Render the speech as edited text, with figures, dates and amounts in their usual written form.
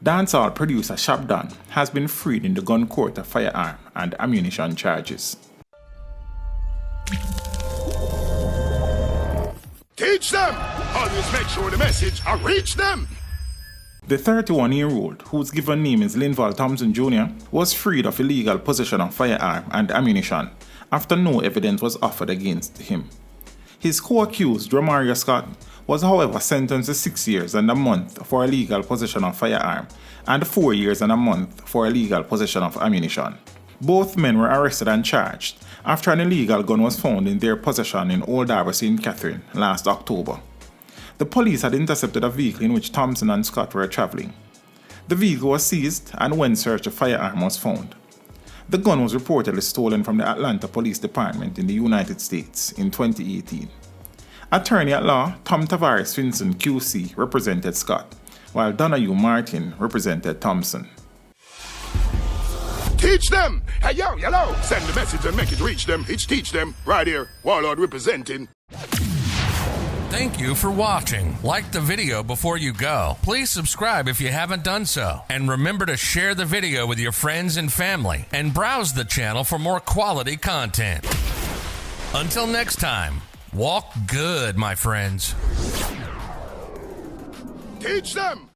Dancehall producer Shab has been freed in the gun court of firearm and ammunition charges. Teach them! Always make sure the message I reach them! The 31-year-old, whose given name is Linval Thompson Jr., was freed of illegal possession of firearm and ammunition after no evidence was offered against him. His co-accused, Romario Scott, was however sentenced to 6 years and a month for illegal possession of firearm and 4 years and a month for illegal possession of ammunition. Both men were arrested and charged after an illegal gun was found in their possession in Old Harbour, St. Catherine last October. The police had intercepted a vehicle in which Thompson and Scott were traveling. The vehicle was seized and when searched a firearm was found. The gun was reportedly stolen from the Atlanta Police Department in the United States in 2018. Attorney at law Tom Tavares Finson QC represented Scott, while Donahue Martin represented Thompson. Teach them! Hey yo, yellow! Send the message and make it reach them. It's teach them. Right here, Warlord representing. Thank you for watching. Like the video before you go. Please subscribe if you haven't done so. And remember to share the video with your friends and family. And browse the channel for more quality content. Until next time, walk good, my friends. Teach them!